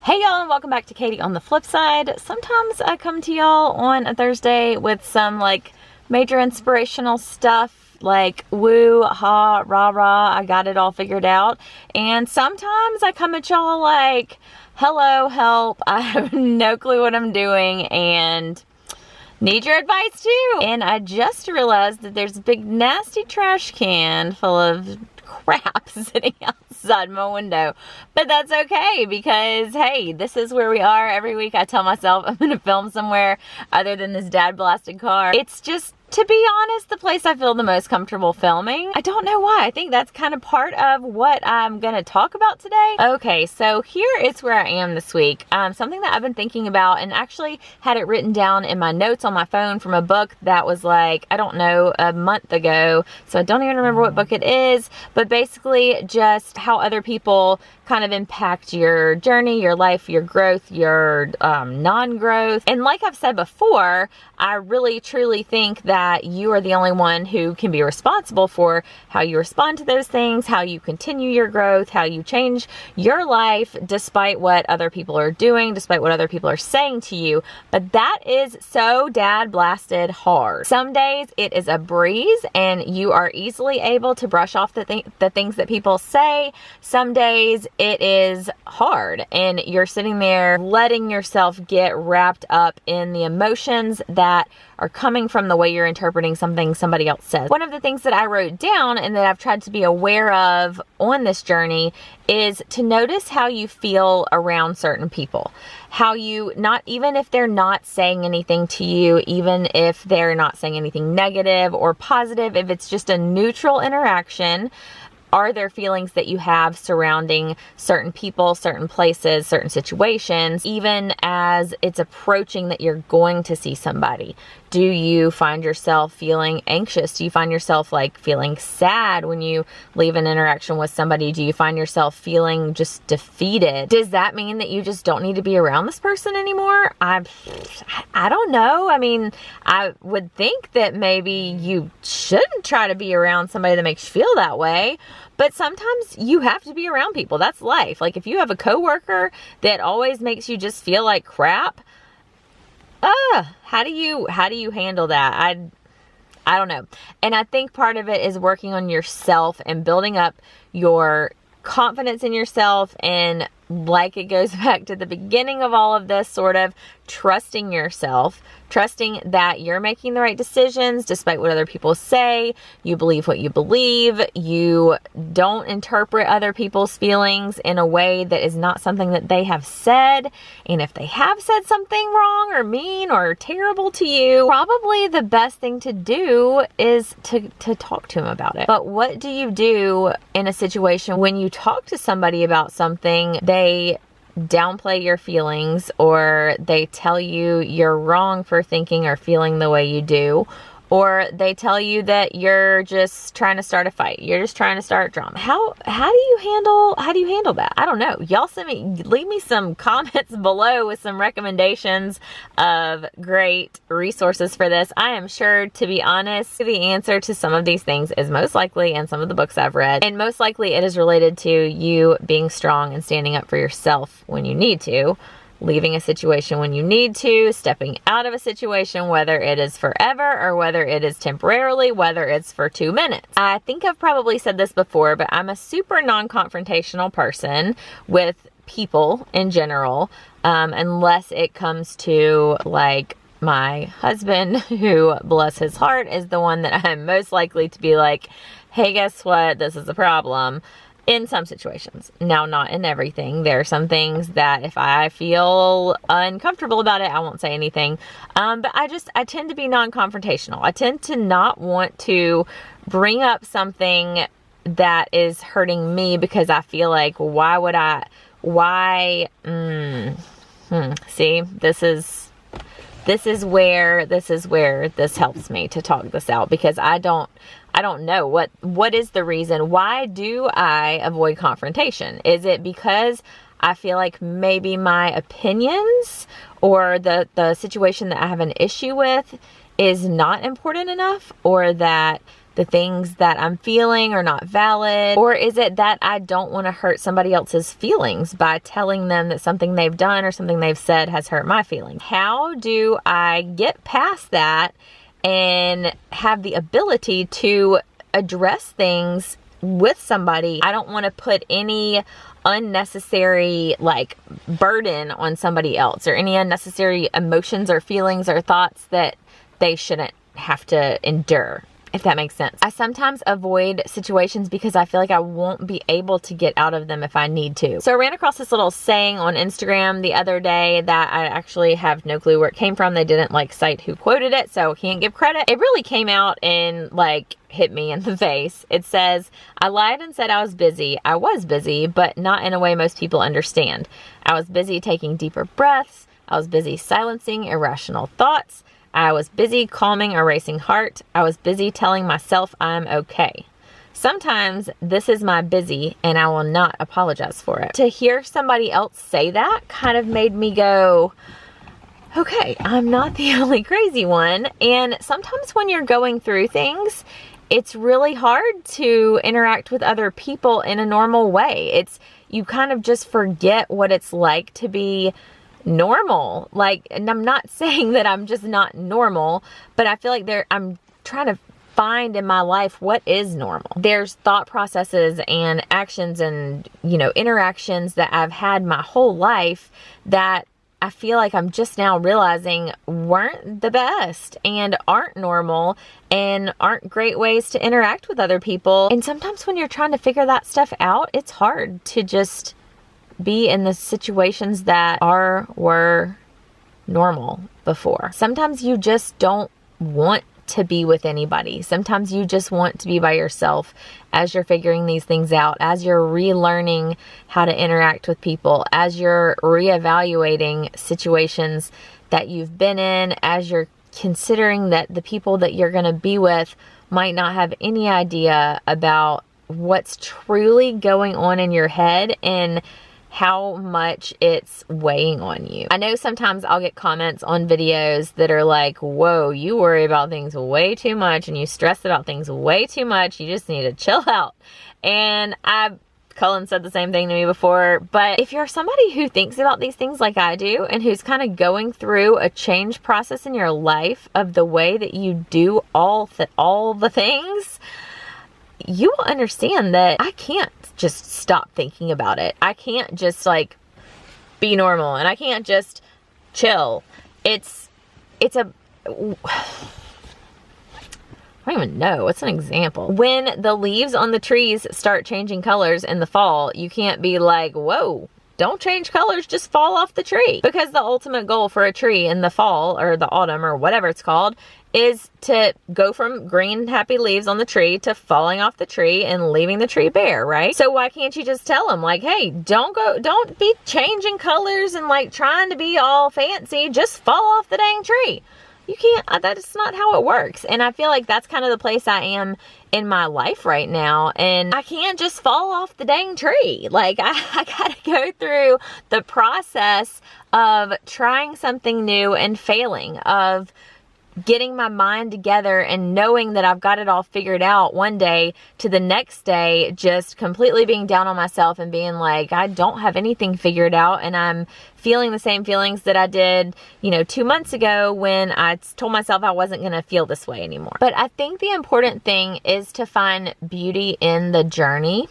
Hey y'all, and welcome back to Katie on the Flip Side. Sometimes I come to y'all on a Thursday with some major inspirational stuff like woo, ha, rah, rah, I got it all figured out. And sometimes I come at y'all like, hello, help, I have no clue what I'm doing and need your advice too. And I just realized that there's a big nasty trash can full of crap sitting outside my window, but that's okay because hey, this is where we are. Every week I tell myself I'm gonna film somewhere other than this dad blasted car. It's just, to be honest, the place I feel the most comfortable filming. I don't know why. I think that's kind of part of what I'm gonna talk about today. Okay, so here is where I am this week. Something that I've been thinking about, and actually had it written down in my notes on my phone from a book that was I don't know, a month ago. So I don't even remember what book it is, but basically just how other people kind of impact your journey, your life, your growth, your non-growth. And like I've said before, I really truly think that you are the only one who can be responsible for how you respond to those things, how you continue your growth, how you change your life despite what other people are doing, despite what other people are saying to you. But that is so dad blasted hard. Some days it is a breeze and you are easily able to brush off the things that people say. Some days it is hard and you're sitting there letting yourself get wrapped up in the emotions that are coming from the way you're interpreting something somebody else says. One of the things that I wrote down and that I've tried to be aware of on this journey is to notice how you feel around certain people. How you, not even if they're not saying anything to you, even if they're not saying anything negative or positive, if it's just a neutral interaction, are there feelings that you have surrounding certain people, certain places, certain situations, even as it's approaching that you're going to see somebody? Do you find yourself feeling anxious? Do you find yourself feeling sad when you leave an interaction with somebody? Do you find yourself feeling just defeated? Does that mean that you just don't need to be around this person anymore? I don't know. I mean, I would think that maybe you shouldn't try to be around somebody that makes you feel that way. But sometimes you have to be around people. That's life. If you have a coworker that always makes you just feel like crap, how do you handle that? I don't know. And I think part of it is working on yourself and building up your confidence in yourself, and it goes back to the beginning of all of this, sort of trusting yourself, trusting that you're making the right decisions despite what other people say. You believe what you believe. You don't interpret other people's feelings in a way that is not something that they have said. And if they have said something wrong or mean or terrible to you, probably the best thing to do is to talk to them about it. But what do you do in a situation when you talk to somebody about something, they downplay your feelings, or they tell you you're wrong for thinking or feeling the way you do, or they tell you that you're just trying to start a fight, you're just trying to start drama? How do you handle that? I don't know. Y'all leave me some comments below with some recommendations of great resources for this. I am sure, to be honest, the answer to some of these things is most likely in some of the books I've read, and most likely it is related to you being strong and standing up for yourself when you need to, leaving a situation when you need to, stepping out of a situation, whether it is forever or whether it is temporarily, whether it's for 2 minutes. I think I've probably said this before, but I'm a super non-confrontational person with people in general, unless it comes to my husband, who, bless his heart, is the one that I'm most likely to be hey, guess what? This is a problem. In some situations. Now, not in everything. There are some things that if I feel uncomfortable about it, I won't say anything. But I tend to be non-confrontational. I tend to not want to bring up something that is hurting me because I feel see, this is where this helps me to talk this out, because I don't know what is the reason. Why do I avoid confrontation? Is it because I feel like maybe my opinions or the situation that I have an issue with is not important enough, or that the things that I'm feeling are not valid? Or is it that I don't want to hurt somebody else's feelings by telling them that something they've done or something they've said has hurt my feelings? How do I get past that and have the ability to address things with somebody? I don't want to put any unnecessary like burden on somebody else, or any unnecessary emotions or feelings or thoughts that they shouldn't have to endure, if that makes sense. I sometimes avoid situations because I feel like I won't be able to get out of them if I need to. So I ran across this little saying on Instagram the other day that I actually have no clue where it came from. They didn't like cite who quoted it, so can't give credit. It really came out and like hit me in the face. It says, "I lied and said I was busy. I was busy, but not in a way most people understand. I was busy taking deeper breaths. I was busy silencing irrational thoughts. I was busy calming a racing heart. I was busy telling myself I'm okay. Sometimes this is my busy and I will not apologize for it." To hear somebody else say that kind of made me go, okay, I'm not the only crazy one. And sometimes when you're going through things, it's really hard to interact with other people in a normal way. You kind of just forget what it's like to be normal. Like, and I'm not saying that I'm just not normal, but I feel like I'm trying to find in my life what is normal. There's thought processes and actions and, interactions that I've had my whole life that I feel like I'm just now realizing weren't the best and aren't normal and aren't great ways to interact with other people. And sometimes when you're trying to figure that stuff out, it's hard to just be in the situations that were normal before. Sometimes you just don't want to be with anybody. Sometimes you just want to be by yourself as you're figuring these things out, as you're relearning how to interact with people, as you're reevaluating situations that you've been in, as you're considering that the people that you're going to be with might not have any idea about what's truly going on in your head and how much it's weighing on you. I know sometimes I'll get comments on videos that are like, whoa, you worry about things way too much and you stress about things way too much. You just need to chill out. And Cullen said the same thing to me before, but if you're somebody who thinks about these things like I do and who's kind of going through a change process in your life of the way that you do all the things, you will understand that I can't just stop thinking about it. I can't just like be normal and I can't just chill. I don't even know. What's an example? When the leaves on the trees start changing colors in the fall, you can't be like, whoa, don't change colors, just fall off the tree. Because the ultimate goal for a tree in the fall or the autumn or whatever it's called is to go from green happy leaves on the tree to falling off the tree and leaving the tree bare, right? So why can't you just tell them like, hey, don't be changing colors and like trying to be all fancy, just fall off the dang tree. You can't, that's not how it works. And I feel like that's kind of the place I am in my life right now. And I can't just fall off the dang tree. Like I gotta go through the process of trying something new and failing, of getting my mind together and knowing that I've got it all figured out one day to the next day just completely being down on myself and being like, I don't have anything figured out and I'm feeling the same feelings that I did, 2 months ago when I told myself I wasn't going to feel this way anymore. But I think the important thing is to find beauty in the journey.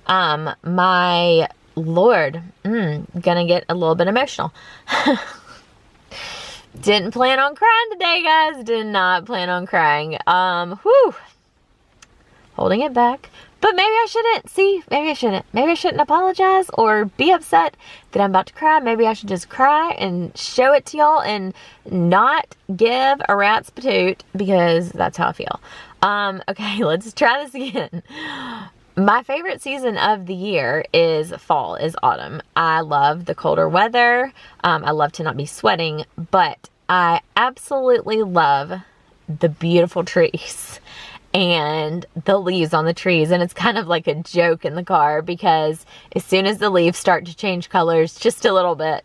My Lord, gonna get a little bit emotional. Didn't plan on crying today, guys. Did not plan on crying. Holding it back. But maybe I shouldn't. See, maybe I shouldn't. Maybe I shouldn't apologize or be upset that I'm about to cry. Maybe I should just cry and show it to y'all and not give a rat's patoot because that's how I feel. Okay, let's try this again. My favorite season of the year is fall, is autumn. I love the colder weather. I love to not be sweating, but I absolutely love the beautiful trees and the leaves on the trees. And it's kind of like a joke in the car because as soon as the leaves start to change colors just a little bit,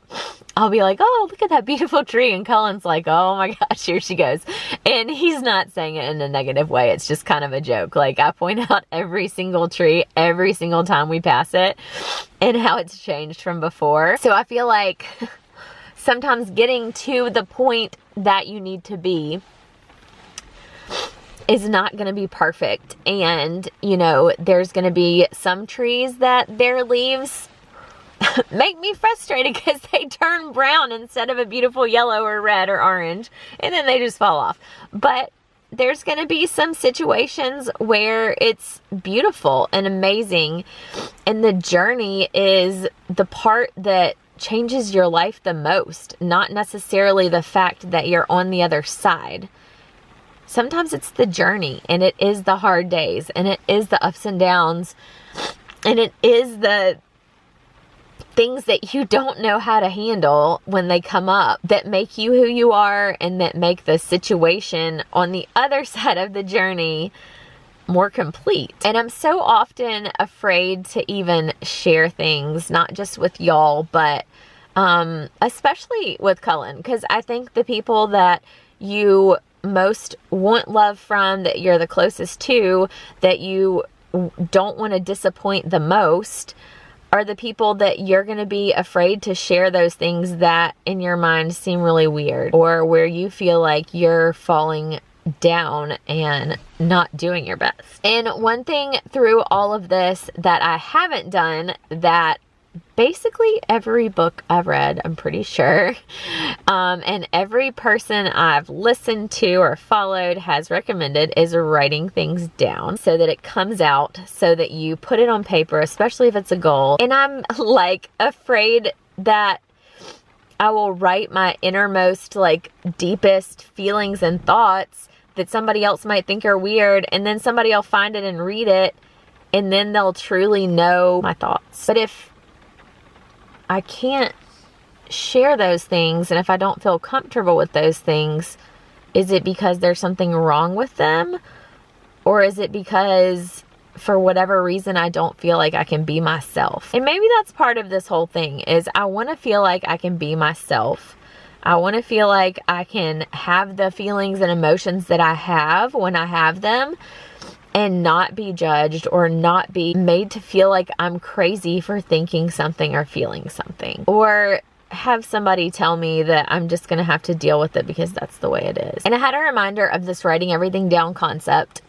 I'll be like, oh, look at that beautiful tree. And Cullen's like, oh my gosh, here she goes. And he's not saying it in a negative way. It's just kind of a joke. Like, I point out every single tree, every single time we pass it, and how it's changed from before. So I feel like sometimes getting to the point that you need to be is not going to be perfect. And, you know, there's going to be some trees that their leaves make me frustrated because they turn brown instead of a beautiful yellow or red or orange, and then they just fall off. But there's going to be some situations where it's beautiful and amazing, and the journey is the part that changes your life the most, not necessarily the fact that you're on the other side. Sometimes it's the journey, and it is the hard days, and it is the ups and downs, and it is the things that you don't know how to handle when they come up that make you who you are, and that make the situation on the other side of the journey more complete. And I'm so often afraid to even share things, not just with y'all, but especially with Cullen, because I think the people that you most want love from, that you're the closest to, that you don't want to disappoint the most, are the people that you're going to be afraid to share those things that in your mind seem really weird, or where you feel like you're falling down and not doing your best. And one thing through all of this that I haven't done, that basically every book I've read, I'm pretty sure, and every person I've listened to or followed has recommended, is writing things down so that it comes out, so that you put it on paper, especially if it's a goal. And I'm like afraid that I will write my innermost, like deepest feelings and thoughts that somebody else might think are weird, and then somebody will find it and read it, and then they'll truly know my thoughts. But if I can't share those things, and if I don't feel comfortable with those things, is it because there's something wrong with them? Or is it because for whatever reason I don't feel like I can be myself? And maybe that's part of this whole thing, is I want to feel like I can be myself. I want to feel like I can have the feelings and emotions that I have when I have them, and not be judged or not be made to feel like I'm crazy for thinking something or feeling something, or have somebody tell me that I'm just going to have to deal with it because that's the way it is. And I had a reminder of this writing everything down concept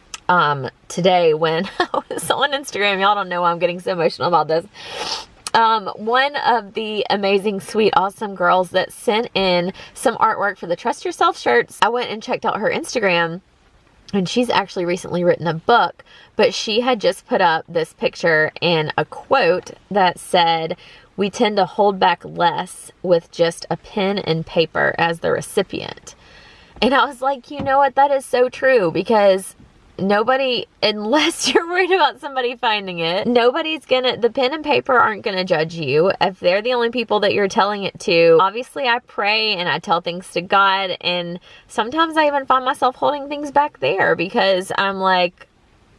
today when I was on Instagram. Y'all don't know why I'm getting so emotional about this. One of the amazing, sweet, awesome girls that sent in some artwork for the Trust Yourself shirts, I went and checked out her Instagram. And she's actually recently written a book, but she had just put up this picture and a quote that said, "We tend to hold back less with just a pen and paper as the recipient." And I was like, you know what? That is so true, because nobody, unless you're worried about somebody finding it, the pen and paper aren't gonna judge you if they're the only people that you're telling it to. Obviously, I pray and I tell things to God, and sometimes I even find myself holding things back there because I'm like,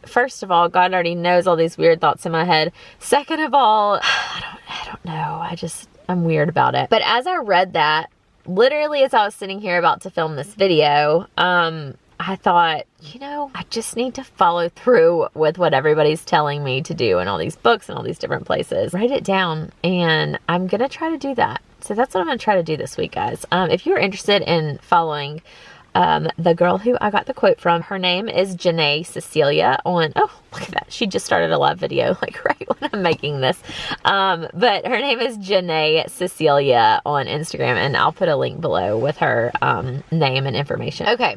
first of all, God already knows all these weird thoughts in my head. Second of all, I don't know. I'm weird about it. But as I read that, literally as I was sitting here about to film this video, I thought, you know, I just need to follow through with what everybody's telling me to do in all these books and all these different places. Write it down, and I'm going to try to do that. So that's what I'm going to try to do this week, guys. If you're interested in following the girl who I got the quote from, her name is Janae Cecilia on, oh, look at that. She just started a live video, like right when I'm making this. But her name is Janae Cecilia on Instagram, and I'll put a link below with her name and information. Okay.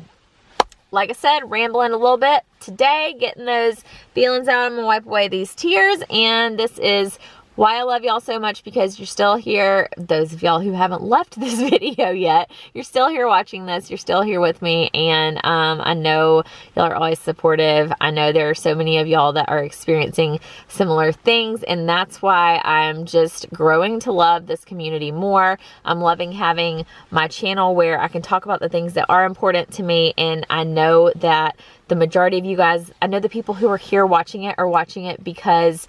Like I said, rambling a little bit today, getting those feelings out. I'm going to wipe away these tears. And this is why I love y'all so much, because you're still here. Those of y'all who haven't left this video yet, you're still here watching this. You're still here with me. And I know y'all are always supportive. I know there are so many of y'all that are experiencing similar things. And that's why I'm just growing to love this community more. I'm loving having my channel where I can talk about the things that are important to me. And I know that the majority of you guys, I know the people who are here watching it are watching it because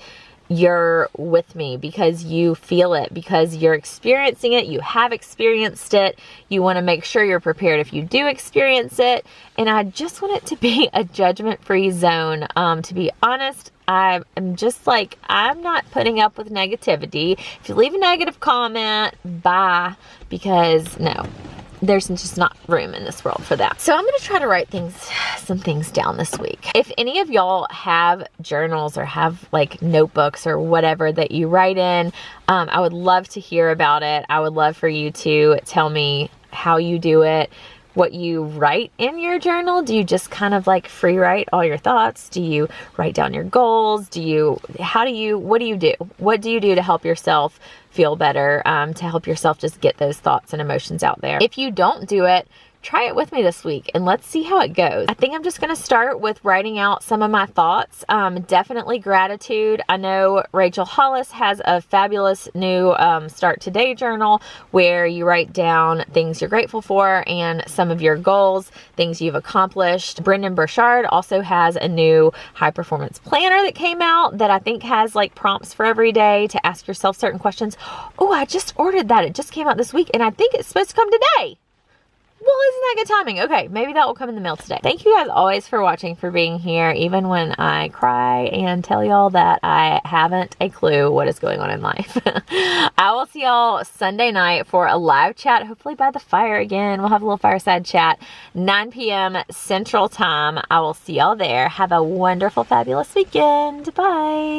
you're with me, because you feel it, because you're experiencing it, you have experienced it, you want to make sure you're prepared if you do experience it, and I just want it to be a judgment-free zone. To be honest, I'm just like, I'm not putting up with negativity. If you leave a negative comment, bye, because no. There's just not room in this world for that. So I'm going to try to write some things down this week. If any of y'all have journals or have like notebooks or whatever that you write in, I would love to hear about it. I would love for you to tell me how you do it, what you write in your journal. Do you just kind of like free write all your thoughts? Do you write down your goals? What do you do? What do you do to help yourself feel better, to help yourself just get those thoughts and emotions out there? If you don't do it, try it with me this week and let's see how it goes. I think I'm just going to start with writing out some of my thoughts. Definitely gratitude. I know Rachel Hollis has a fabulous new Start Today journal where you write down things you're grateful for and some of your goals, things you've accomplished. Brendon Burchard also has a new high performance planner that came out that I think has like prompts for every day to ask yourself certain questions. Oh, I just ordered that. It just came out this week and I think it's supposed to come today. Well, isn't that good timing? Okay, maybe that will come in the mail today. Thank you guys always for watching, for being here, even when I cry and tell y'all that I haven't a clue what is going on in life. I will see y'all Sunday night for a live chat, hopefully by the fire again. We'll have a little fireside chat, 9 p.m. Central Time. I will see y'all there. Have a wonderful, fabulous weekend. Bye.